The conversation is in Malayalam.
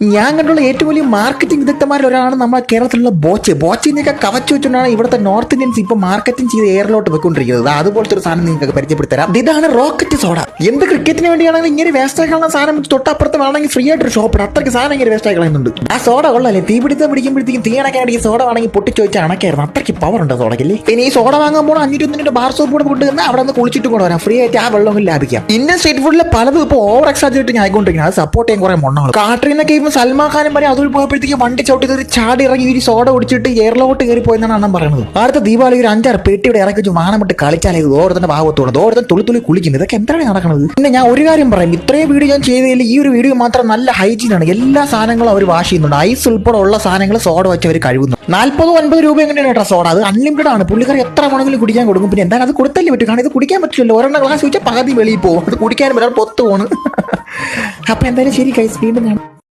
ഞാൻ കണ്ടുള്ള ഏറ്റവും വലിയ മാർക്കറ്റിംഗ് വിദഗ്ധന്മാരിൽ ഒരാളാണ് നമ്മുടെ കേരളത്തിലുള്ള ബോച്ചെന്നൊക്കെ കവച്ചു വെച്ചുകൊണ്ടാണ് ഇവിടുത്തെ നോർത്ത് ഇന്ത്യൻസ് ഇപ്പൊ മാർക്കറ്റിംഗ് ചെയ്ത് എയറിലോട്ട് വെക്കൊണ്ടിരിക്കുന്നത്. അതുപോലത്തെ ഒരു സാധനം നിങ്ങൾക്ക് പരിചയപ്പെടുത്തരാം. ഇതാണ് റോക്കറ്റ് സോഡ. എന്ത് ക്രിക്കറ്റിന് വേണ്ടിയാണെങ്കിൽ ഇങ്ങനെ വേസ്റ്റ് ആക്കാനുള്ള സാധനം തൊട്ടപ്പുറത്ത് വേണമെങ്കിൽ ഫ്രീ ആയിട്ട് ഒരു ഷോപ്പ് അത്രയ്ക്ക് സാധനം ഇങ്ങനെ വേസ്റ്റ് ആക്കുന്നുണ്ട്. ആ സോഡ കൊള്ളല്ലേ, പിടിക്കുമ്പോഴത്തേക്കും തീ അണക്കാണെങ്കിൽ സോഡ വേണമെങ്കിൽ പൊട്ടിച്ച് വെച്ചാൽ അണക്കായിരുന്നു. അത്രയ്ക്ക് പവർ ഉണ്ട് സോഡയ്ക്കല്ലേ. പിന്നെ ഈ സോഡ വാങ്ങുമ്പോൾ 500 ബാർ സോപ്പ് കൂടെ കൊണ്ടുവന്ന് അവിടെ നിന്ന് കുളിച്ചിട്ട് കൂടെ വരാം. ഫ്രീ ആയിട്ട് ആ വെള്ളം ലാഭിക്കാം. ഇന്ത്യൻ സ്ട്രീറ്റ് ഫുഡിൽ പലതും ഇപ്പോൾ ഓവർ എക്സാജറേറ്റ് ആയിക്കൊണ്ടിരിക്കുന്നത്. അത് സപ്പോർട്ട് ചെയ്യാൻ കുറെ മണ്ണുകൾ. കാട്ടറിന്നൊക്കെ ഇപ്പം സൽമാൻ ഖാനും വരെ അതിൽ പോയപ്പോഴത്തേക്ക് വണ്ടി ചവിട്ടി കയറി ചാടി ഇറങ്ങി ഒരു സോഡ കുടിച്ചിട്ട് എയർലോട്ട് കയറി പോയെന്നാണ് അണ്ണൻ പറയുന്നത്. അടുത്ത ദീപാവലി ഒരു 5-6 പെട്ടി ഇവിടെ ഇറക്കി വെച്ച് വാണമിട്ട് കളിച്ചാലേ ഇത് ഓരോരുത്തരുടെ ഭാഗത്തോട് ഓരോരുത്തർ തുള്ളി കുളിക്കുന്നത്. ഇതൊക്കെ എന്താണ് നടക്കുന്നത്? പിന്നെ ഞാൻ ഒരു കാര്യം പറയും, ഇത്രയും വീഡിയോ ഞാൻ ചെയ്തതിൽ ഈ ഒരു വീഡിയോ മാത്രം നല്ല ഹൈജീനാണ്. എല്ലാ സാധനങ്ങളും അവർ വാഷ് ചെയ്യുന്നുണ്ട്. ഐസ് ഉൾപ്പെടെ ഉള്ള സാധനങ്ങൾ സോഡ വെച്ച് അവർ കഴുകുന്നു. 40-50 രൂപ എങ്ങനെയാണ് കേട്ടോ സോഡ. അത് അൺലിമിറ്റഡ് ആണ്. പുള്ളിക്കാർ എത്ര വേണമെങ്കിലും കുടിക്കാൻ കൊടുക്കും. പിന്നെ എന്തായാലും അത് കൊടുത്തല്ലേ പറ്റും. കാരണം ഇത് കുടിക്കാൻ പറ്റില്ലല്ലോ. ഒരെണ്ണം ഗ്ലാസ് വെച്ചാൽ പകുതി വെളിയിൽ പോകും. അത് കുടിക്കാൻ പറ്റാതെ പൊത്തു പോണ്. അപ്പൊ എന്തായാലും ശരി കൈസ്, വീണ്ടും